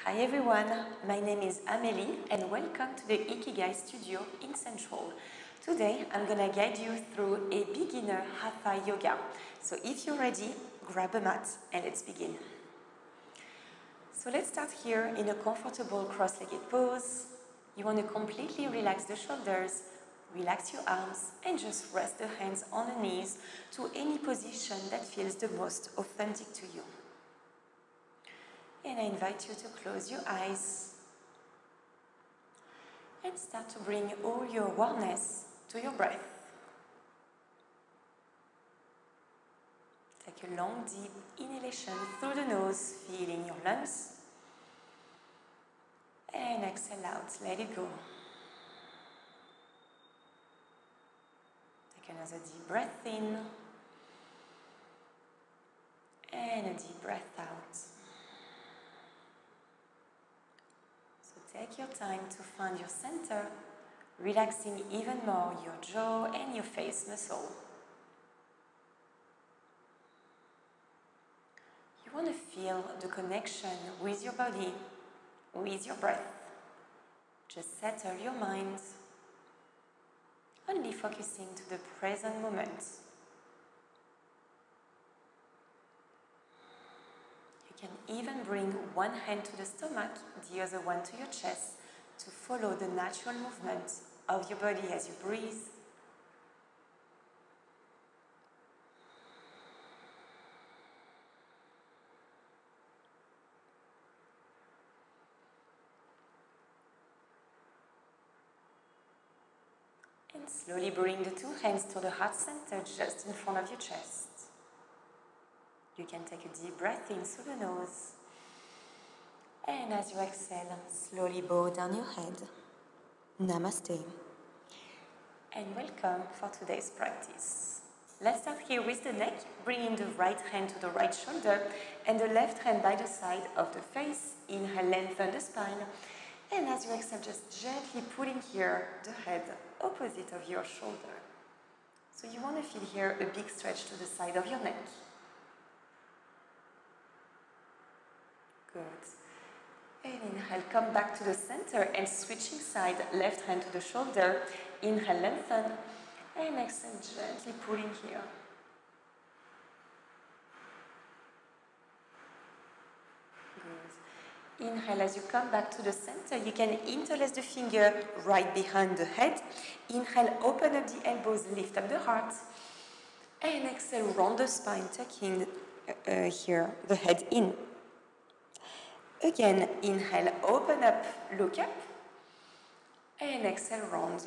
Hi everyone, my name is Amelie and welcome to the IKIGAI studio in Central. Today I'm gonna guide you through a Beginner Hatha Yoga. So if you're ready, grab a mat and let's begin. So let's start here in a comfortable cross-legged pose. You want to completely relax the shoulders, relax your arms and just rest the hands on the knees to any position that feels the most authentic to you. And I invite you to close your eyes and start to bring all your awareness to your breath. Take a long, deep inhalation through the nose, feeling your lungs. And exhale out, let it go. Take another deep breath in. And a deep breath out. Take your time to find your center, relaxing even more your jaw and your face muscle. You want to feel the connection with your body, with your breath. Just settle your mind, only focusing to the present moment. You can even bring one hand to the stomach, the other one to your chest, to follow the natural movement of your body as you breathe. And slowly bring the two hands to the heart center just in front of your chest. You can take a deep breath in through the nose. And as you exhale, slowly bow down your head. Namaste. And welcome for today's practice. Let's start here with the neck, bringing the right hand to the right shoulder and the left hand by the side of the face. Inhale, lengthen the spine. And as you exhale, just gently pulling here the head opposite of your shoulder. So you want to feel here a big stretch to the side of your neck. Good. And inhale, come back to the center and switching side, left hand to the shoulder. Inhale, lengthen. And exhale, gently pulling here. Good. Inhale, as you come back to the center, you can interlace the finger right behind the head. Inhale, open up the elbows, lift up the heart. And exhale, round the spine, tucking here the head in. Again, inhale, open up, look up, and exhale, round.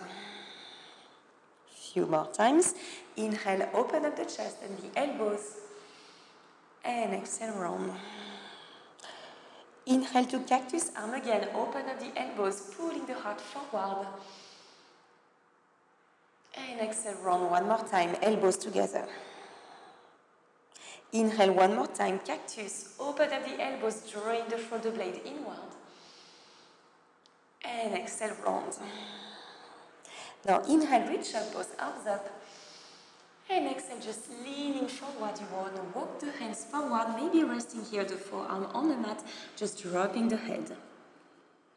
Few more times. Inhale, open up the chest and the elbows, and exhale, round. Inhale to cactus arm again, open up the elbows, pulling the heart forward. And exhale, round one more time, elbows together. Inhale one more time, cactus, open up the elbows, drawing the shoulder blade inward. And exhale, round. Now inhale, reach up, both arms up. And exhale, just leaning forward. You want to walk the hands forward, maybe resting here the forearm on the mat, just dropping the head.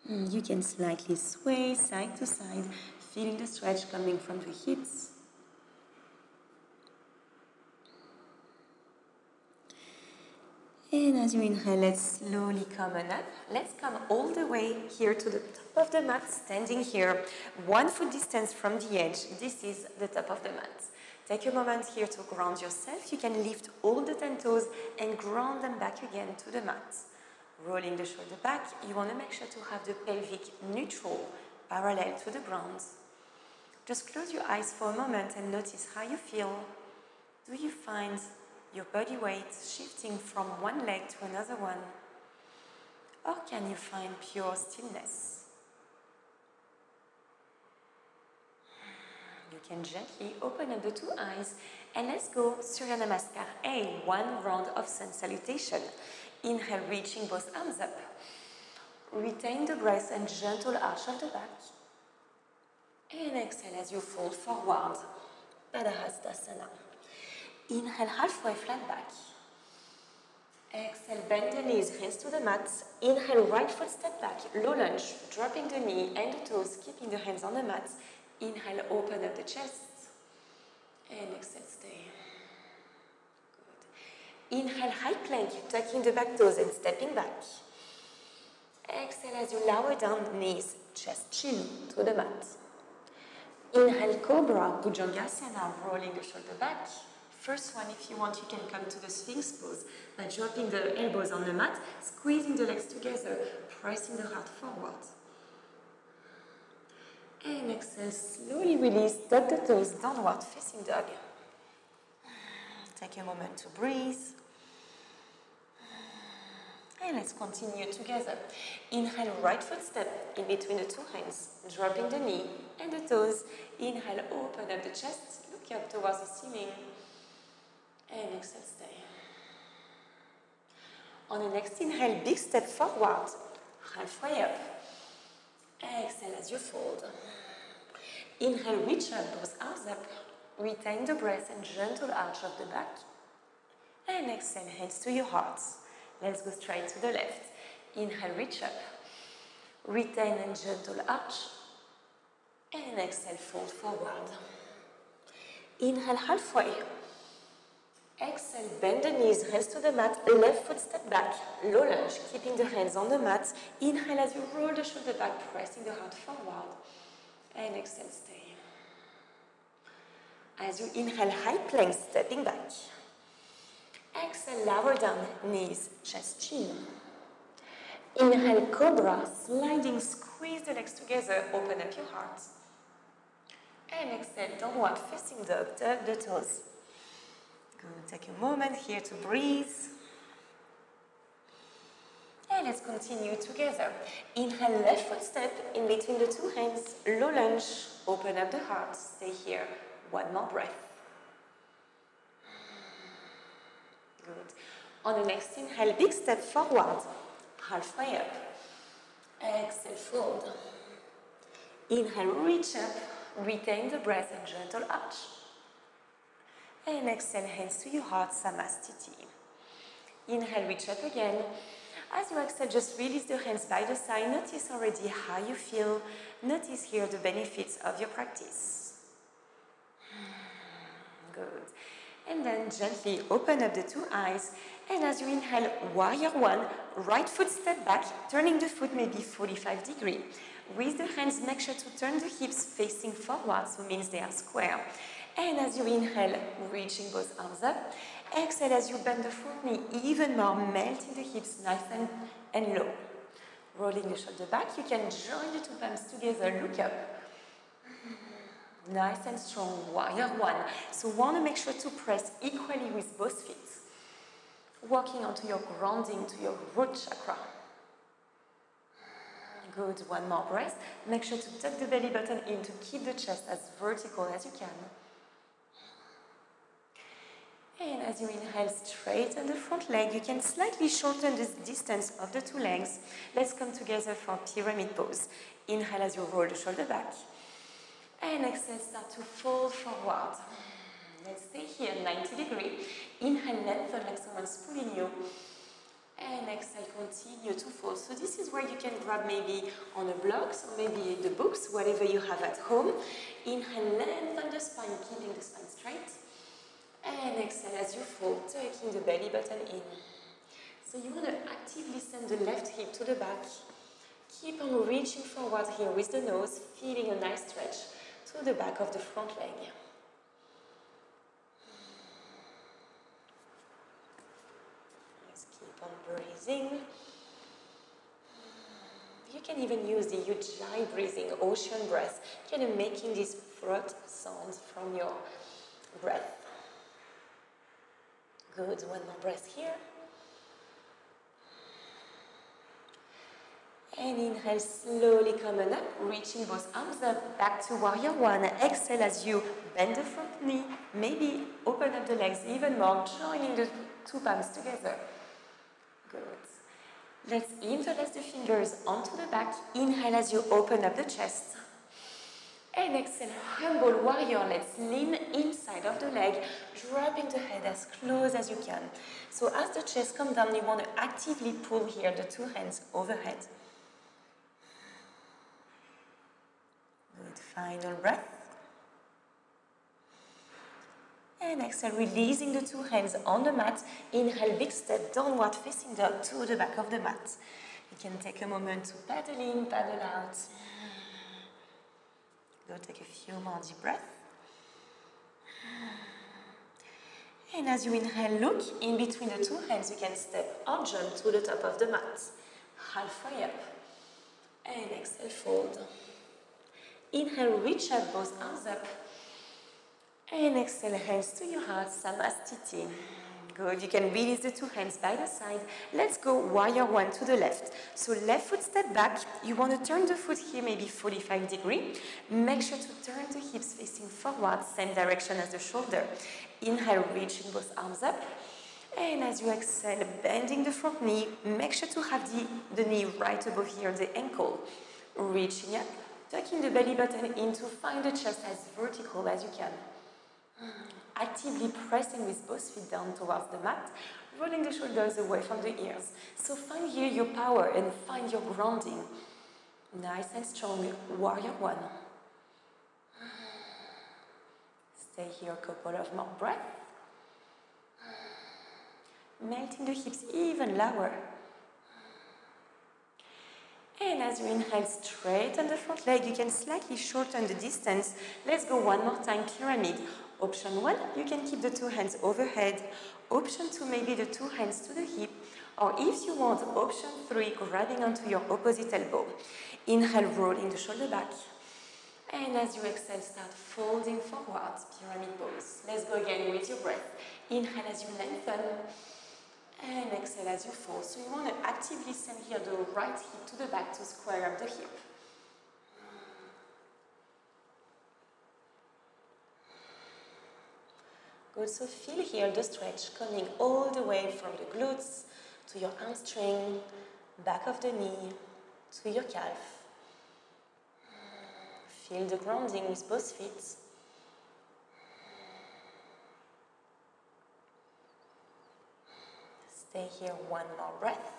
You can slightly sway side to side, feeling the stretch coming from the hips. And as you inhale, let's slowly come on up. Let's come all the way here to the top of the mat, standing here, 1 foot distance from the edge. This is the top of the mat. Take a moment here to ground yourself. You can lift all the 10 toes and ground them back again to the mat. Rolling the shoulder back, you want to make sure to have the pelvic neutral, parallel to the ground. Just close your eyes for a moment and notice how you feel. Do you find your body weight shifting from one leg to another one? Or can you find pure stillness? You can gently open up the two eyes and let's go Surya Namaskar A, 1 round of Sun Salutation. Inhale, reaching both arms up. Retain the breath and gentle arch of the back. And exhale as you fold forward, Padahastasana. Inhale, halfway flat back. Exhale, bend the knees, hands to the mat. Inhale, right foot step back, low lunge, dropping the knee and the toes, keeping the hands on the mat. Inhale, open up the chest. And exhale, stay. Good. Inhale, high plank, tucking the back toes and stepping back. Exhale as you lower down, knees, chest, chin to the mat. Inhale, Cobra, Bhujangasana, rolling the shoulder back. First one, if you want, you can come to the Sphinx Pose by dropping the elbows on the mat, squeezing the legs together, pressing the heart forward. And exhale, slowly release, tuck the toes, downward facing dog. Take a moment to breathe. And let's continue together. Inhale, right foot step in between the two hands, dropping the knee and the toes. Inhale, open up the chest, look up towards the ceiling. And exhale, stay. On the next inhale, big step forward, halfway up. Exhale as you fold. Inhale, reach up, both arms up. Retain the breath and gentle arch of the back. And exhale, hands to your heart. Let's go straight to the left. Inhale, reach up. Retain and gentle arch. And exhale, fold forward. Inhale, halfway. Exhale, bend the knees, hands to the mat, left foot step back, low lunge, keeping the hands on the mat. Inhale as you roll the shoulder back, pressing the heart forward. And exhale, stay. As you inhale, high plank, stepping back. Exhale, lower down, knees, chest, chin. Inhale, Cobra, sliding, squeeze the legs together, open up your heart. And exhale, downward facing dog, tuck the toes. Good. Take a moment here to breathe. And let's continue together. Inhale, left foot step in between the two hands, low lunge, open up the heart, stay here. One more breath. Good. On the next inhale, big step forward, halfway up. Exhale, fold. Inhale, reach up, retain the breath and gentle arch. And exhale, hands to your heart, Samastiti. Inhale, reach up again. As you exhale, just release the hands by the side. Notice already how you feel. Notice here the benefits of your practice. Good. And then gently open up the two eyes. And as you inhale, warrior one, right foot step back, turning the foot maybe 45 degrees. With the hands, make sure to turn the hips facing forward, so means they are square. And as you inhale, reaching both arms up. Exhale as you bend the front knee even more, melting the hips nice and low. Rolling the shoulder back, you can join the two palms together, look up. Nice and strong, warrior one. So want to make sure to press equally with both feet. Working onto your grounding, to your root chakra. Good, one more breath. Make sure to tuck the belly button in to keep the chest as vertical as you can. And as you inhale, straighten the front leg. You can slightly shorten the distance of the two legs. Let's come together for pyramid pose. Inhale as you roll the shoulder back. And exhale, start to fold forward. Let's stay here, 90 degrees. Inhale, lengthen like someone's pulling you. And exhale, continue to fold. So this is where you can grab maybe on a block, or maybe the books, whatever you have at home. Inhale, lengthen the spine, keeping the spine straight. And exhale as you fold, taking the belly button in. So you want to actively send the left hip to the back. Keep on reaching forward here with the nose, feeling a nice stretch to the back of the front leg. Let's keep on breathing. You can even use the Ujjayi breathing, ocean breath, kind of making these throat sounds from your breath. Good, one more breath here. And inhale, slowly coming up, reaching both arms up, back to warrior one. Exhale as you bend the front knee, maybe open up the legs even more, joining the two palms together. Good. Let's interlace the fingers onto the back. Inhale as you open up the chest. And exhale, humble warrior. Let's lean inside of the leg, dropping the head as close as you can. So as the chest comes down, you want to actively pull here the two hands overhead. Good, final breath. And exhale, releasing the two hands on the mat. Inhale, big step, downward facing dog to the back of the mat. You can take a moment to paddle in, paddle out. Go take a few more deep breaths. And as you inhale, look in between the two hands. You can step or jump to the top of the mat. Halfway up. And exhale, fold. Inhale, reach up, both arms up. And exhale, hands to your heart, Samastiti. Good, you can release the two hands by the side. Let's go warrior one to the left. So left foot step back. You want to turn the foot here maybe 45 degrees. Make sure to turn the hips facing forward, same direction as the shoulder. Inhale, reaching both arms up. And as you exhale, bending the front knee. Make sure to have the knee right above here, the ankle. Reaching up, tucking the belly button in to find the chest as vertical as you can. Actively pressing with both feet down towards the mat, rolling the shoulders away from the ears. So find here your power and find your grounding. Nice and strong, warrior one. Stay here a couple of more breaths. Melting the hips even lower. And as you inhale, straighten the front leg. You can slightly shorten the distance. Let's go one more time, pyramid. Option 1, you can keep the two hands overhead. Option 2, maybe the two hands to the hip. Or if you want, option 3, grabbing onto your opposite elbow. Inhale, rolling the shoulder back. And as you exhale, start folding forward, pyramid pose. Let's go again with your breath. Inhale as you lengthen. And exhale as you fold. So you want to actively send here the right hip to the back to square up the hip. Good, so feel here the stretch coming all the way from the glutes to your hamstring, back of the knee, to your calf. Feel the grounding with both feet. Stay here one more breath.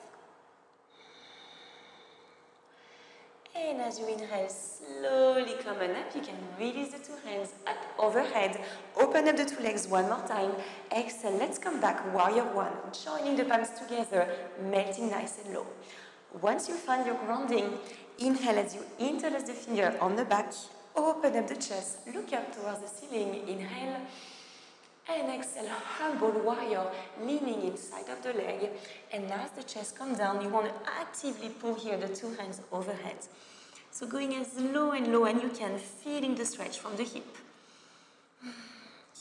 And as you inhale, slowly come on up. You can release the two hands up overhead. Open up the two legs one more time. Exhale, let's come back, warrior one. Joining the palms together, melting nice and low. Once you find your grounding, inhale as you interlace the finger on the back. Open up the chest, look up towards the ceiling. Inhale. And exhale, humble warrior, leaning inside of the leg. And as the chest comes down, you want to actively pull here the two hands overhead. So going as low and you can, feeling the stretch from the hip.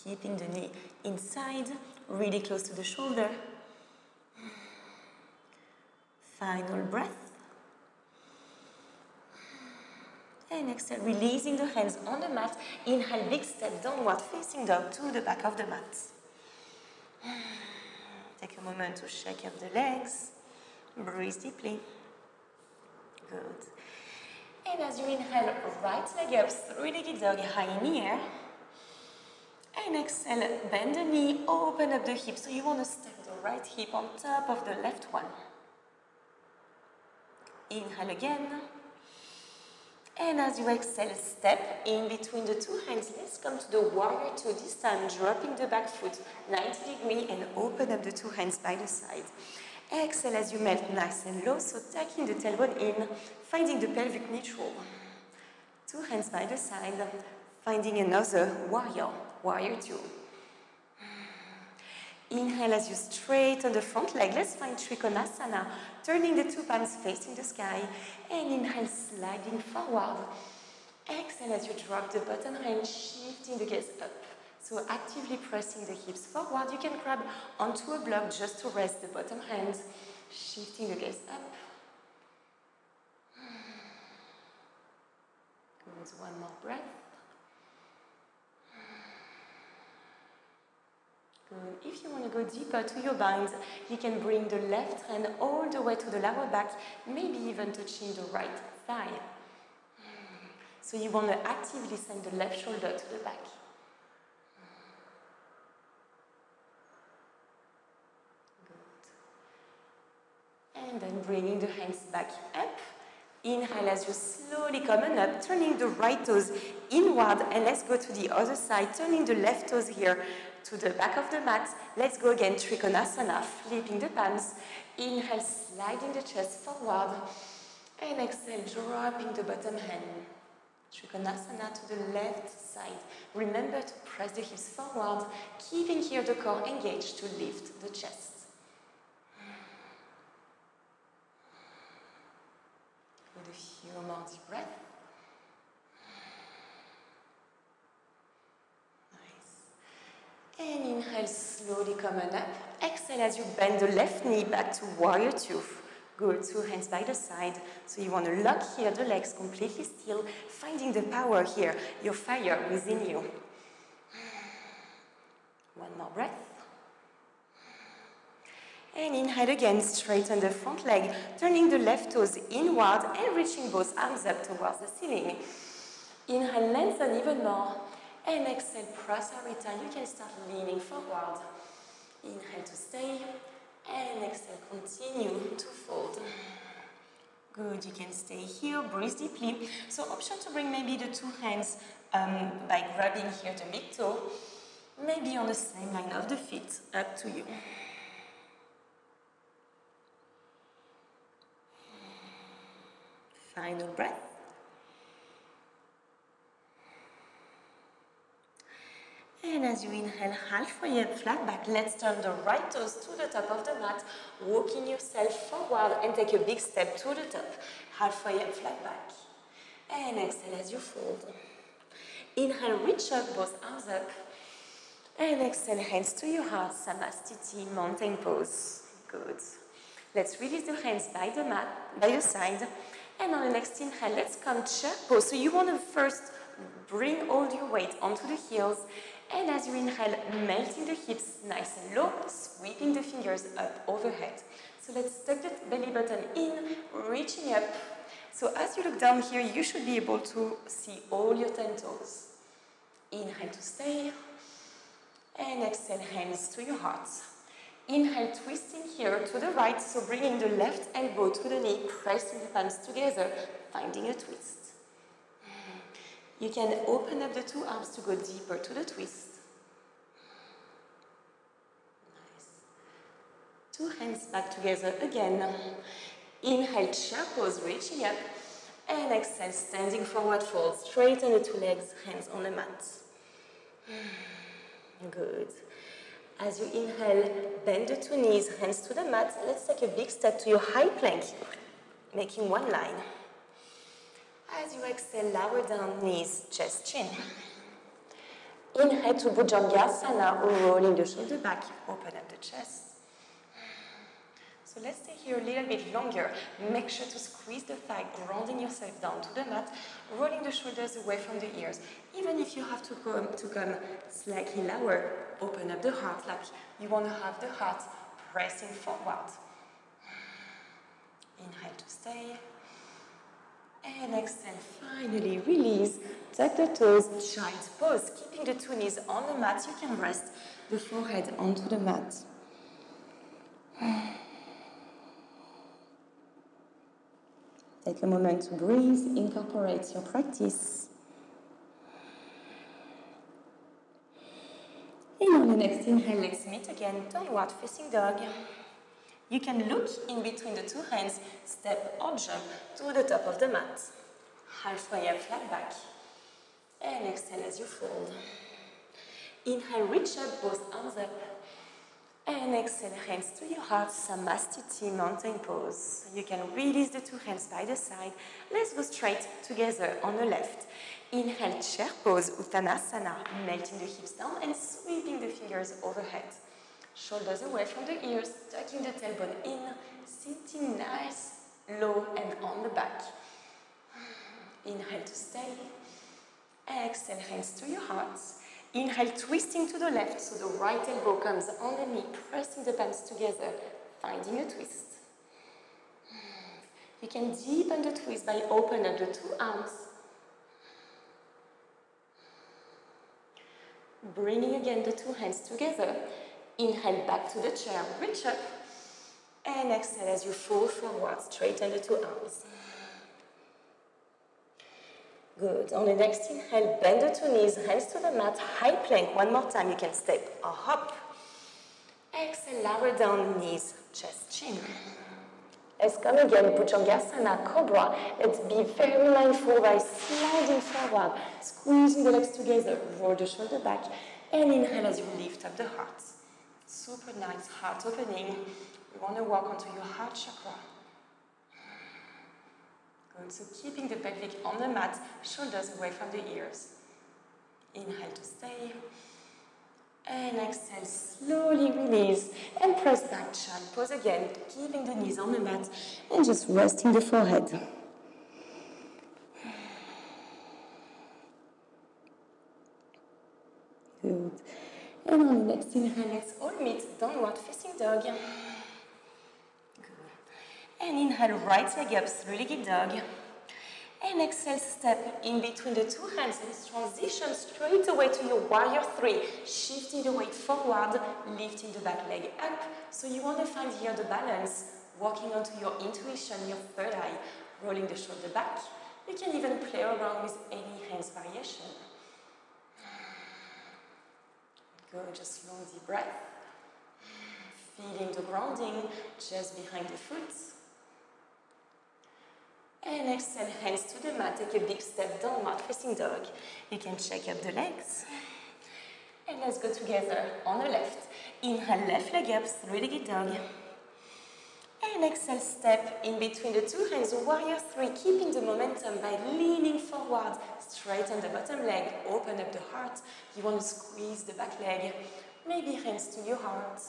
Keeping the knee inside, really close to the shoulder. Final breath. And exhale, releasing the hands on the mat. Inhale, big step, downward facing dog to the back of the mat. Take a moment to shake up the legs. Breathe deeply. Good. And as you inhale, right leg up, three-legged dog, high in the air. And exhale, bend the knee, open up the hip. So you want to step the right hip on top of the left one. Inhale again. And as you exhale, step in between the two hands. Let's come to the warrior two. This time, dropping the back foot 90 degrees and open up the two hands by the side. Exhale as you melt nice and low. So tucking the tailbone in, finding the pelvic neutral. Two hands by the side, finding another warrior, warrior two. Inhale as you straighten the front leg. Let's find Trikonasana, turning the two palms facing the sky. And inhale, sliding forward. Exhale as you drop the bottom hand, shifting the gaze up. So actively pressing the hips forward. You can grab onto a block just to rest the bottom hand, shifting the gaze up. Good, one more breath. Good. If you want to go deeper to your binds, you can bring the left hand all the way to the lower back, maybe even touching the right thigh. So you want to actively send the left shoulder to the back. And then bringing the hands back up. Inhale as you slowly come on up, turning the right toes inward, and let's go to the other side, turning the left toes here to the back of the mat. Let's go again, Trikonasana, flipping the palms. Inhale, sliding the chest forward, and exhale, dropping the bottom hand. Trikonasana to the left side. Remember to press the hips forward, keeping here the core engaged to lift the chest. With a few more deep breaths. Nice. And inhale, slowly come on up. Exhale as you bend the left knee back to warrior two. Good, 2 hands by the side. So you want to lock here the legs completely still, finding the power here, your fire within you. One more breath. And inhale again, straighten the front leg, turning the left toes inward and reaching both arms up towards the ceiling. Inhale, lengthen even more. And exhale, Prasarita. You can start leaning forward. Inhale to stay. And exhale, continue to fold. Good, you can stay here, breathe deeply. So option to bring maybe the 2 hands by grabbing here the big toe, maybe on the same line of the feet, up to you. Final breath. And as you inhale, halfway up, flat back, let's turn the right toes to the top of the mat, walking yourself forward and take a big step to the top. Halfway up, flat back. And exhale as you fold. Inhale, reach up, both arms up. And exhale, hands to your heart, Samastiti, mountain pose. Good. Let's release the hands by the mat, by the side. And on the next inhale, let's come chair pose. So you want to first bring all your weight onto the heels. And as you inhale, melting the hips nice and low, sweeping the fingers up overhead. So let's tuck the belly button in, reaching up. So as you look down here, you should be able to see all your 10 toes. Inhale to stay. And exhale, hands to your heart. Inhale, twisting here to the right, so bringing the left elbow to the knee, pressing the palms together, finding a twist. You can open up the 2 arms to go deeper to the twist. Nice. 2 hands back together again. Inhale, chair pose, reaching up. And exhale, standing forward fold. Straighten the 2 legs, hands on the mat. Good. As you inhale, bend the 2 knees, hands to the mat. Let's take a big step to your high plank, making 1 line. As you exhale, lower down, knees, chest, chin. Inhale to Bhujangasana, rolling the shoulder back, open up the chest. So let's stay here a little bit longer. Make sure to squeeze the thigh, grounding yourself down to the mat, rolling the shoulders away from the ears. Even if you have to come slightly lower, open up the heart, like you want to have the heart pressing forward. Inhale to stay. And exhale, finally release, tuck the toes, child's pose. Keeping the 2 knees on the mat, you can rest the forehead onto the mat. Take a moment to breathe, incorporate your practice. And on the next inhale, let's meet again, downward facing dog. You can look in between the 2 hands, step or jump to the top of the mat. Halfway up, flat back. And exhale as you fold. Inhale, reach up, both arms up. And exhale, hands to your heart, Samastiti, mountain pose. You can release the 2 hands by the side. Let's go straight together on the left. Inhale, chair pose, Uttanasana, melting the hips down and sweeping the fingers overhead. Shoulders away from the ears, tucking the tailbone in, sitting nice, low and on the back. Inhale to stay. Exhale, hands to your hearts. Inhale, twisting to the left, so the right elbow comes on the knee, pressing the palms together, finding a twist. You can deepen the twist by opening up the 2 arms. Bringing again the two hands together. Inhale back to the chair, reach up. And exhale as you fall forward, straighten the two arms. Good. On the next inhale, bend the two knees, hands to the mat, high plank. One more time, you can step or hop. Exhale, lower down, knees, chest, chin. Let's come again, Bhujangasana, Cobra. Let's be very mindful by sliding forward, squeezing the legs together, roll the shoulder back, and inhale as you lift up the heart. Super nice heart opening. You want to walk onto your heart chakra. Good, so keeping the pelvic on the mat, shoulders away from the ears. Inhale to stay. And exhale, slowly release and press back, child pose again, keeping the knees on the mat and just resting the forehead. Good. And on the next inhale, let's all meet downward facing dog. Good. And inhale, right leg up, three-legged dog. And exhale, step in between the two hands and transition straight away to your warrior three, shifting the weight forward, lifting the back leg up. So you want to find here the balance, walking onto your intuition, your third eye, rolling the shoulder back. You can even play around with any hands variation. Good, just long deep breath. Feeling the grounding just behind the foot. And exhale, hands to the mat, take a big step downward facing dog. You can shake up the legs. And let's go together on the left. Inhale, left leg up, three-legged dog. And exhale, step in between the two hands, warrior three, keeping the momentum by leaning forward, straighten the bottom leg, open up the heart. You want to squeeze the back leg, maybe hands to your heart,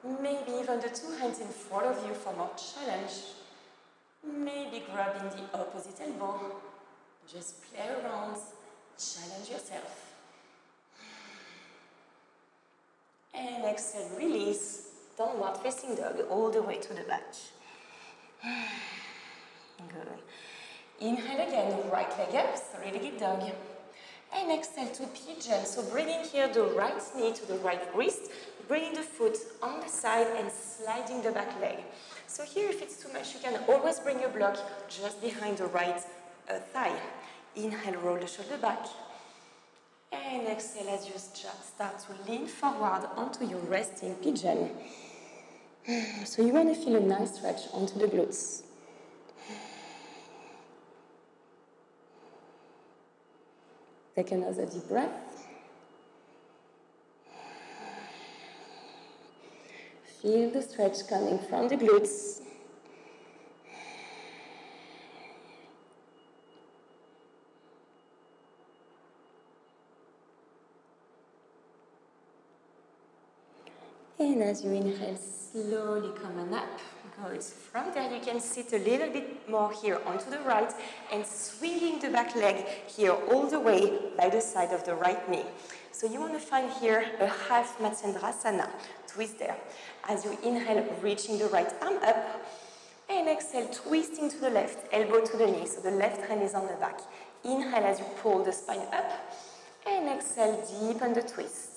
maybe even the two hands in front of you for more challenge. Maybe grabbing the opposite elbow. Just play around, challenge yourself. And exhale, release, downward facing dog all the way to the back. Good. Inhale again, right leg up, three-legged dog. And exhale to pigeon. So bringing here the right knee to the right wrist, bringing the foot on the side and sliding the back leg. So here, if it's too much, you can always bring your block just behind the right thigh. Inhale, roll the shoulder back. And exhale as you start to lean forward onto your resting pigeon. So you want to feel a nice stretch onto the glutes. Take another deep breath. Feel the stretch coming from the glutes. And as you inhale, slowly come on up. Good. From there, you can sit a little bit more here onto the right and swinging the back leg here all the way by the side of the right knee. So you want to find here a half Matsyendrasana twist there. As you inhale, reaching the right arm up, and exhale, twisting to the left, elbow to the knee, so the left hand is on the back. Inhale as you pull the spine up, and exhale, deepen the twist.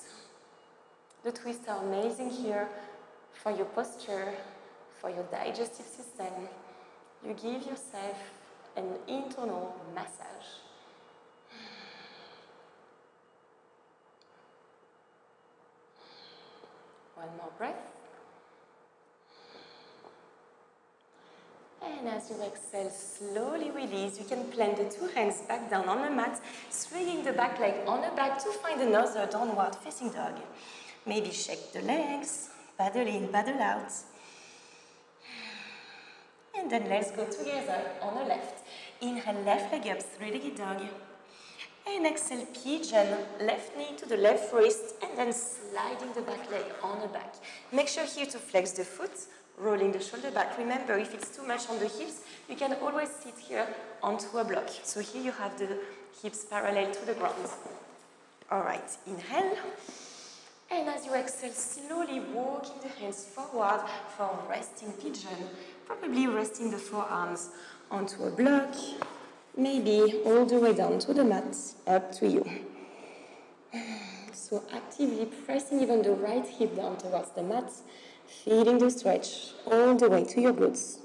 The twists are amazing here for your posture, for your digestive system. You give yourself an internal massage. One more breath. And as you exhale, slowly release. You can plant the two hands back down on the mat, swinging the back leg on the back to find another downward facing dog. Maybe shake the legs, paddle in, paddle out. And then let's go together on the left. Inhale, left leg up, three-legged dog. And exhale, pigeon, left knee to the left wrist, and then sliding the back leg on the back. Make sure here to flex the foot, rolling the shoulder back. Remember, if it's too much on the hips, you can always sit here onto a block. So here you have the hips parallel to the ground. All right, inhale. And as you exhale, slowly walking the hands forward for resting pigeon. Probably resting the forearms onto a block. Maybe all the way down to the mat, up to you. So actively pressing even the right hip down towards the mat, feeling the stretch all the way to your glutes.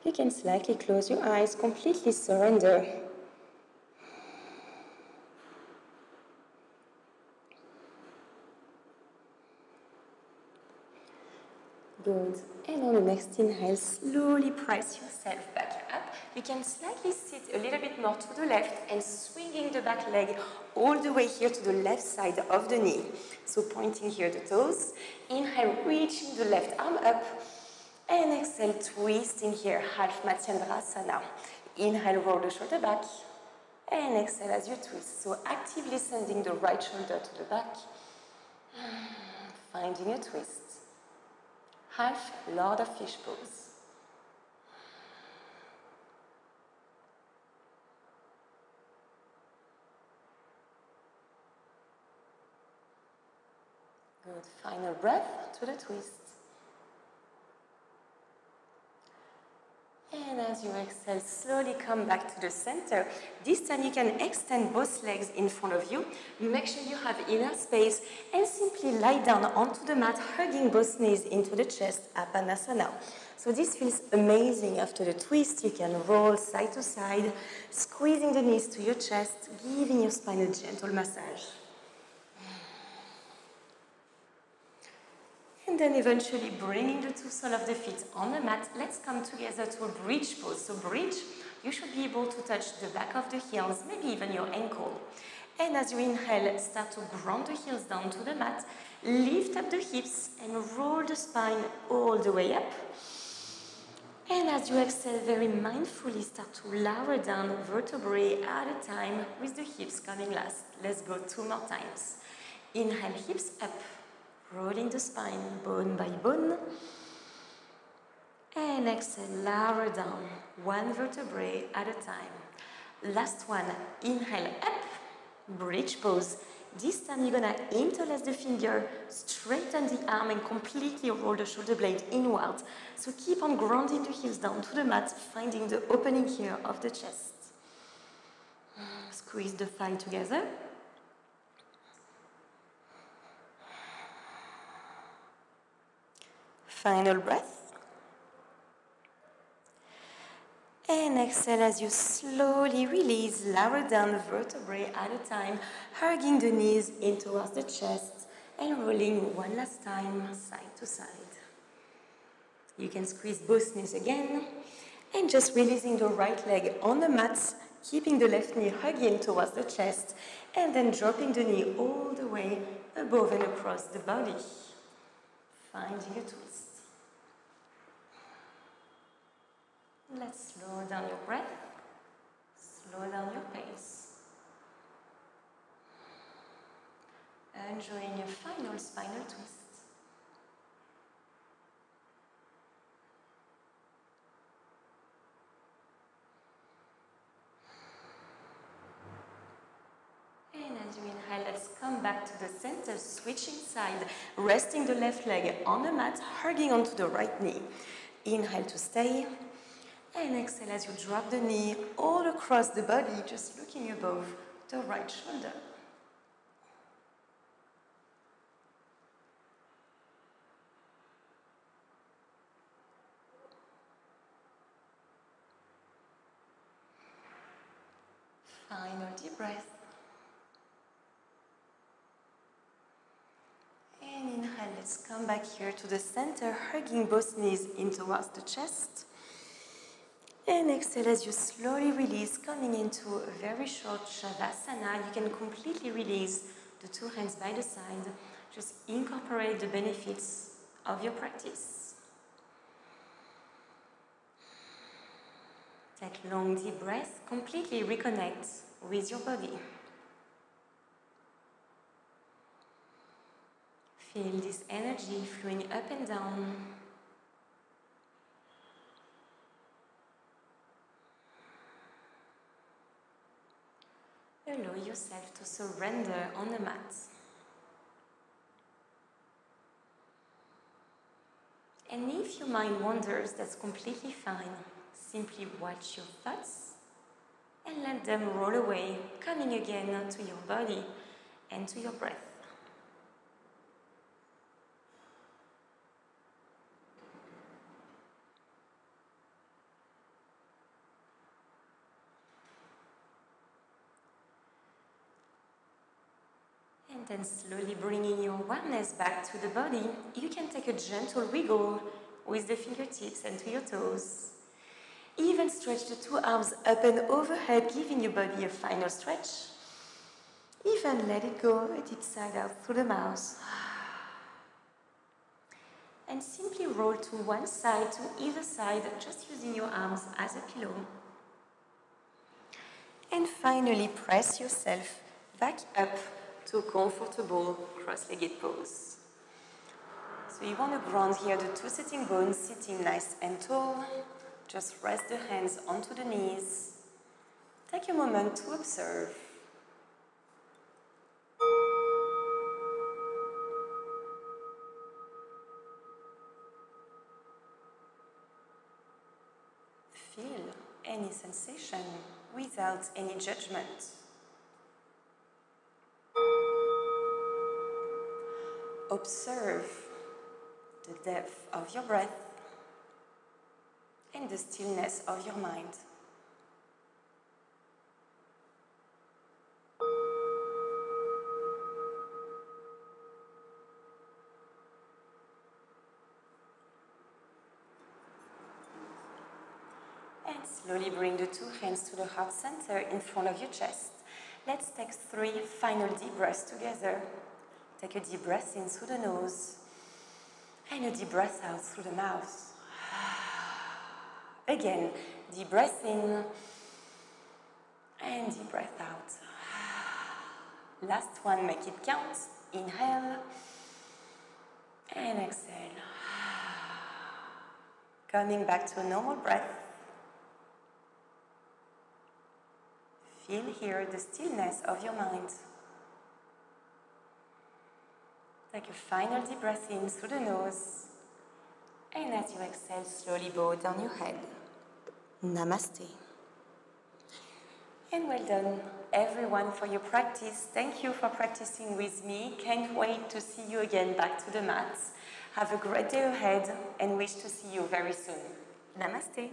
You can slightly close your eyes, completely surrender. Good. And on the next inhale, slowly press yourself back up. You can slightly sit a little bit more to the left and swinging the back leg all the way here to the left side of the knee. So pointing here the toes. Inhale, reaching the left arm up. And exhale, twisting here, half Matsyendrasana. Inhale, roll the shoulder back. And exhale as you twist. So actively sending the right shoulder to the back. Finding a twist. Half Lord of Fish Pose. Good. Final breath to the twist. And as you exhale, slowly come back to the center. This time you can extend both legs in front of you. Make sure you have enough space and simply lie down onto the mat, hugging both knees into the chest, Apanasana. So this feels amazing after the twist. You can roll side to side, squeezing the knees to your chest, giving your spine a gentle massage. And then eventually bringing the two soles of the feet on the mat. Let's come together to a bridge pose. So bridge, you should be able to touch the back of the heels, maybe even your ankle. And as you inhale, start to ground the heels down to the mat. Lift up the hips and roll the spine all the way up. And as you exhale, very mindfully start to lower down vertebrae at a time with the hips coming last. Let's go 2 more times. Inhale, hips up. Rolling the spine bone by bone. And exhale, lower down, 1 vertebrae at a time. Last one, inhale up, bridge pose. This time you're gonna interlace the finger, straighten the arm and completely roll the shoulder blade inward. So keep on grounding the heels down to the mat, finding the opening here of the chest. Squeeze the thigh together. Final breath. And exhale as you slowly release, lower down vertebrae at a time, hugging the knees in towards the chest and rolling one last time, side to side. You can squeeze both knees again and just releasing the right leg on the mat, keeping the left knee hugging towards the chest and then dropping the knee all the way above and across the body. Finding a twist. Let's slow down your breath, slow down your pace. Enjoying your final spinal twist. And as you inhale, let's come back to the center, switching side, resting the left leg on the mat, hugging onto the right knee. Inhale to stay. And exhale as you drop the knee all across the body, just looking above the right shoulder. Final deep breath. And inhale, let's come back here to the center, hugging both knees in towards the chest. And exhale as you slowly release, coming into a very short Shavasana. You can completely release the 2 hands by the side. Just incorporate the benefits of your practice. Take long deep breaths, completely reconnect with your body. Feel this energy flowing up and down. Allow yourself to surrender on the mat. And if your mind wanders, that's completely fine. Simply watch your thoughts and let them roll away, coming again to your body and to your breath. And then slowly bringing your awareness back to the body, you can take a gentle wiggle with the fingertips and to your toes. Even stretch the two arms up and overhead, giving your body a final stretch. Even let it go a deep sigh out through the mouth. And simply roll to one side, to either side, just using your arms as a pillow. And finally, press yourself back up to a comfortable cross-legged pose. So you want to ground here the two sitting bones, sitting nice and tall. Just rest the hands onto the knees. Take a moment to observe. Feel any sensation without any judgment. Observe the depth of your breath and the stillness of your mind. And slowly bring the two hands to the heart center in front of your chest. Let's take 3 final deep breaths together. Take a deep breath in through the nose and a deep breath out through the mouth. Again, deep breath in and deep breath out. Last one, make it count. Inhale and exhale. Coming back to a normal breath. Feel here the stillness of your mind. Take a final deep breath in through the nose. And as you exhale, slowly bow down your head. Namaste. And well done, everyone, for your practice. Thank you for practicing with me. Can't wait to see you again back to the mat. Have a great day ahead and wish to see you very soon. Namaste.